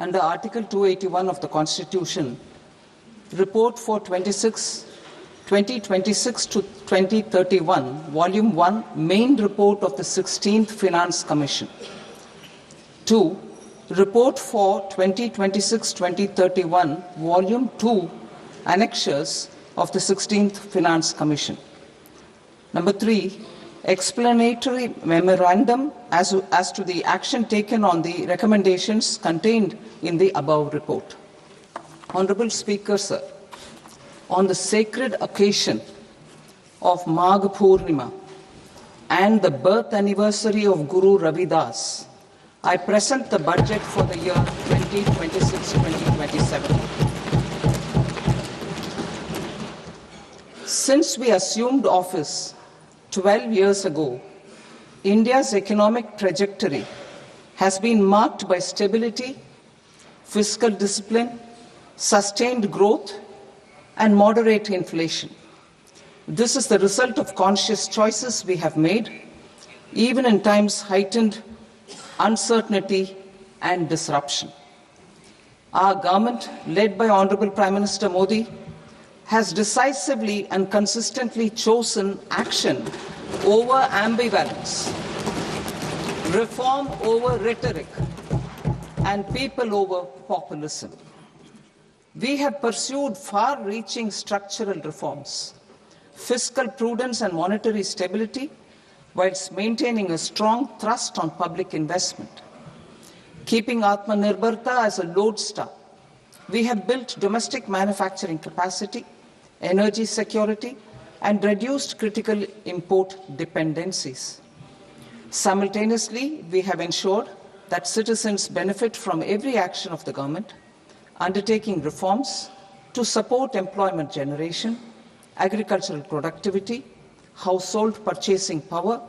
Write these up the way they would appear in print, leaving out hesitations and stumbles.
under Article 281 of the Constitution, Report for 2026 to 2031, Volume 1, Main Report of the 16th Finance Commission. 2. Report for 2026-2031, Volume 2, Annexures of the 16th Finance Commission. Number 3, explanatory memorandum as to the action taken on the recommendations contained in the above report. Honorable Speaker, sir, on the sacred occasion of Magh Purnima and the birth anniversary of Guru Ravidas, I present the budget for the year 2026-2027. Since we assumed office 12 years ago, India's economic trajectory has been marked by stability, fiscal discipline, sustained growth, and moderate inflation. This is the result of conscious choices we have made, even in times heightened uncertainty and disruption. Our government, led by Honorable Prime Minister Modi, has decisively and consistently chosen action over ambivalence, reform over rhetoric, and people over populism. We have pursued far-reaching structural reforms, fiscal prudence and monetary stability, whilst maintaining a strong thrust on public investment. Keeping Atmanirbharta as a lodestar, we have built domestic manufacturing capacity, energy security, and reduced critical import dependencies. Simultaneously, we have ensured that citizens benefit from every action of the government, undertaking reforms to support employment generation, agricultural productivity, household purchasing power,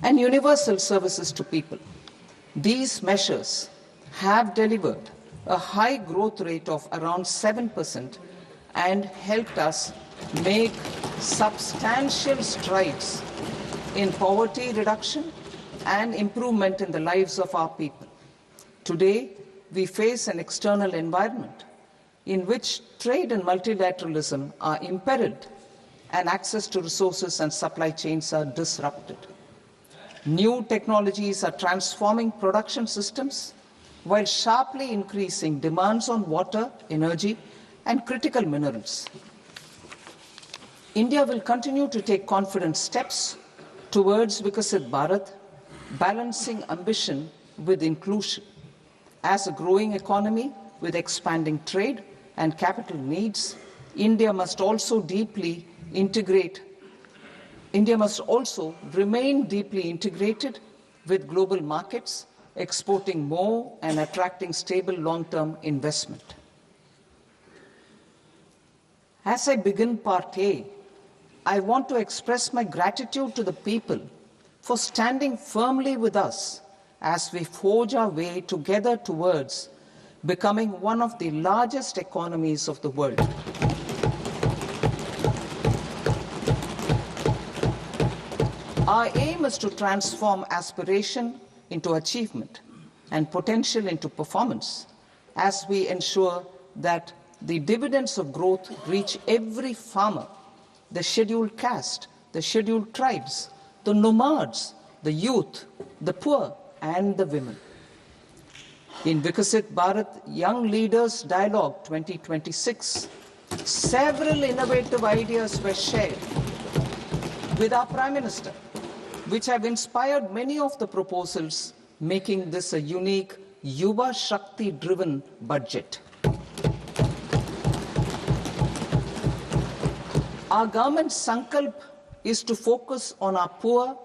and universal services to people. These measures have delivered a high growth rate of around 7% and helped us make substantial strides in poverty reduction and improvement in the lives of our people. Today, we face an external environment in which trade and multilateralism are imperiled and access to resources and supply chains are disrupted. New technologies are transforming production systems while sharply increasing demands on water, energy, and critical minerals. India will continue to take confident steps towards Vikasit Bharat, balancing ambition with inclusion. As a growing economy with expanding trade and capital needs, India must also remain deeply integrated with global markets, exporting more and attracting stable long-term investment. As I begin Part A, I want to express my gratitude to the people for standing firmly with us as we forge our way together towards becoming one of the largest economies of the world. Our aim is to transform aspiration into achievement and potential into performance as we ensure that the dividends of growth reach every farmer, the scheduled caste, the scheduled tribes, the nomads, the youth, the poor, and the women. In Vikasit Bharat Young Leaders Dialogue 2026, several innovative ideas were shared with our Prime Minister, which have inspired many of the proposals, making this a unique Yuva Shakti-driven budget. Our government's sankalp is to focus on our poor,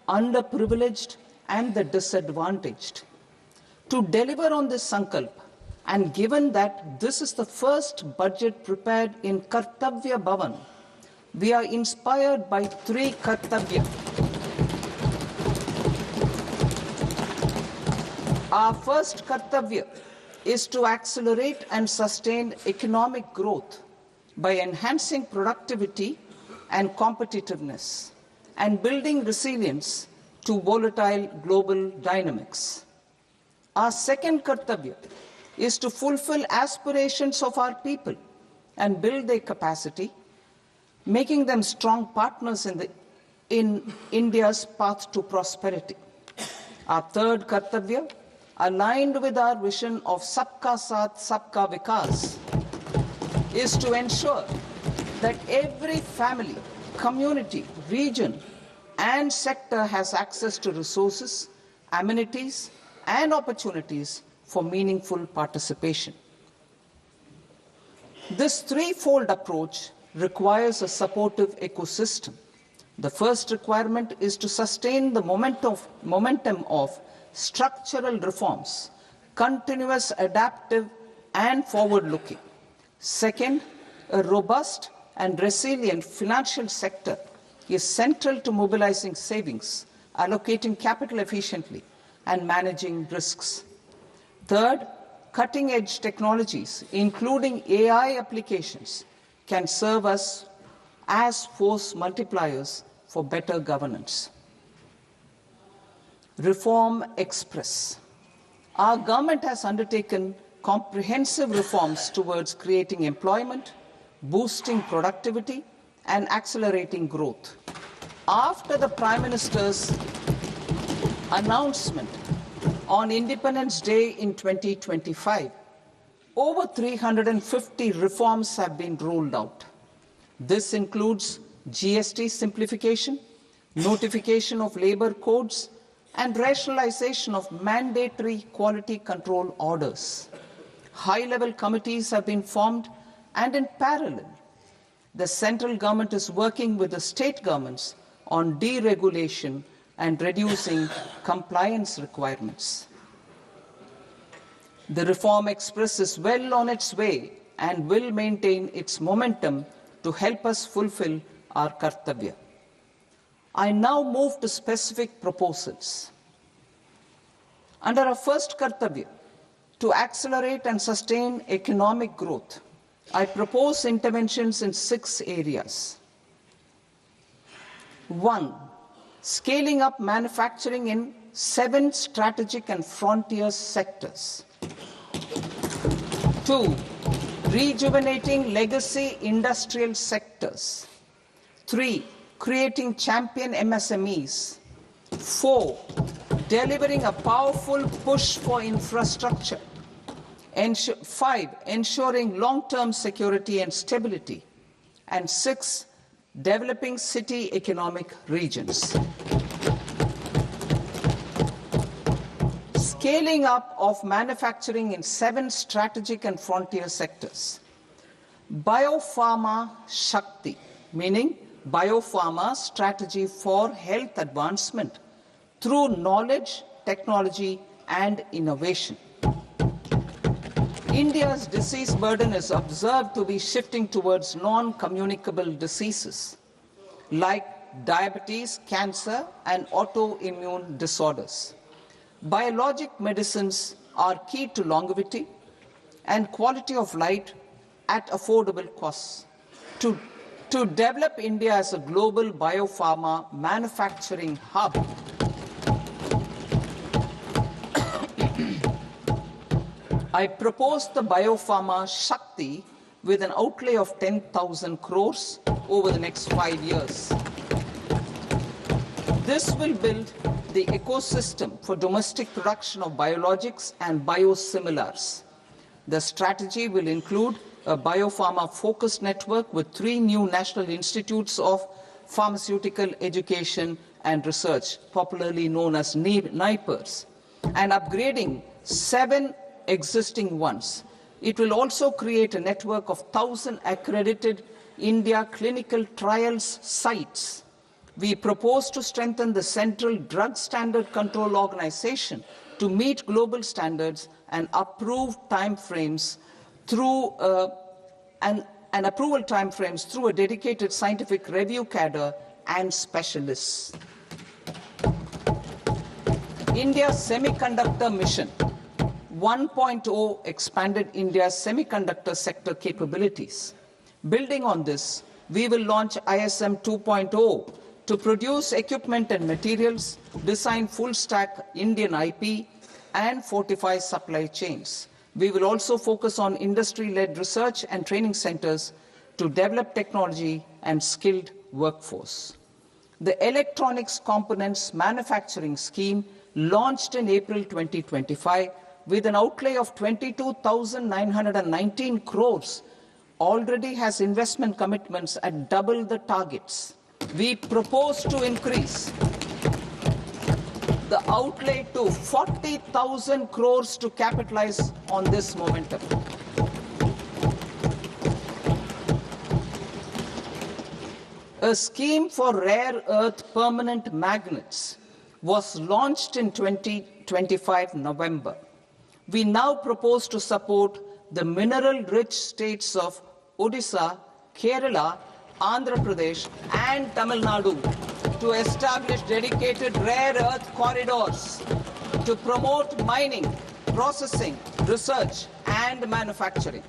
underprivileged, and the disadvantaged. To deliver on this sankalp, and given that this is the first budget prepared in Kartavya Bhavan, we are inspired by three Kartavya. Our first Kartavya is to accelerate and sustain economic growth by enhancing productivity and competitiveness and building resilience to volatile global dynamics. Our second kartavya is to fulfill aspirations of our people and build their capacity, making them strong partners in India's path to prosperity. Our third kartavya, aligned with our vision of Sabka Saath, Sabka Vikas, is to ensure that every family, community, region, and sector has access to resources, amenities, and opportunities for meaningful participation. This threefold approach requires a supportive ecosystem. The first requirement is to sustain the momentum of structural reforms, continuous, adaptive, and forward-looking. Second, a robust and resilient financial sector is central to mobilizing savings, allocating capital efficiently, and managing risks. Third, cutting-edge technologies, including AI applications, can serve us as force multipliers for better governance. Reform Express. Our government has undertaken comprehensive reforms towards creating employment, boosting productivity, and accelerating growth. After the Prime Minister's announcement on Independence Day in 2025, over 350 reforms have been rolled out. This includes GST simplification, notification of labor codes, and rationalization of mandatory quality control orders. High-level committees have been formed, and in parallel, the central government is working with the state governments on deregulation and reducing compliance requirements. The Reform Express is well on its way and will maintain its momentum to help us fulfill our kartavya. I now move to specific proposals. Under our first kartavya, to accelerate and sustain economic growth, I propose interventions in 6 areas. 1. Scaling up manufacturing in 7 strategic and frontier sectors. 2. Rejuvenating legacy industrial sectors. 3. Creating champion MSMEs. 4. Delivering a powerful push for infrastructure. 5. Ensuring long-term security and stability. And 6. Developing city economic regions. Scaling up of manufacturing in 7 strategic and frontier sectors. Biopharma Shakti, meaning biopharma strategy for health advancement through knowledge, technology, and innovation. India's disease burden is observed to be shifting towards non-communicable diseases like diabetes, cancer, and autoimmune disorders. Biologic medicines are key to longevity and quality of life at affordable costs. To develop India as a global biopharma manufacturing hub, I propose the Biopharma Shakti with an outlay of 10,000 crores over the next 5 years. This will build the ecosystem for domestic production of biologics and biosimilars. The strategy will include a biopharma-focused network with 3 new national institutes of pharmaceutical education and research, popularly known as NIPERs, and upgrading 7 existing ones. It will also create a network of 1,000 accredited India clinical trials sites. We propose to strengthen the Central Drug Standard Control Organization to meet global standards and approve timeframes through approval timeframes through a dedicated scientific review cadre and specialists. India's semiconductor mission 1.0 expanded India's semiconductor sector capabilities. Building on this, we will launch ISM 2.0 to produce equipment and materials, design full-stack Indian IP, and fortify supply chains. We will also focus on industry-led research and training centers to develop technology and skilled workforce. The Electronics Components Manufacturing Scheme, launched in April 2025 with an outlay of 22,919 crores, already has investment commitments at double the targets. We propose to increase the outlay to 40,000 crores to capitalize on this momentum. A scheme for rare earth permanent magnets was launched in 2025 November. We now propose to support the mineral-rich states of Odisha, Kerala, Andhra Pradesh, and Tamil Nadu to establish dedicated rare earth corridors to promote mining, processing, research, and manufacturing.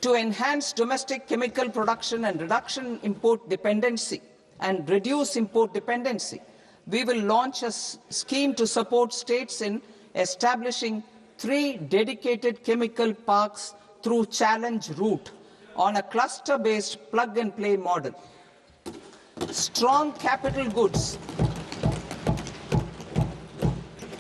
To enhance domestic chemical production and reduction import dependency and reduce import dependency, we will launch a scheme to support states in establishing 3 dedicated chemical parks through challenge route on a cluster-based plug-and-play model. Strong capital goods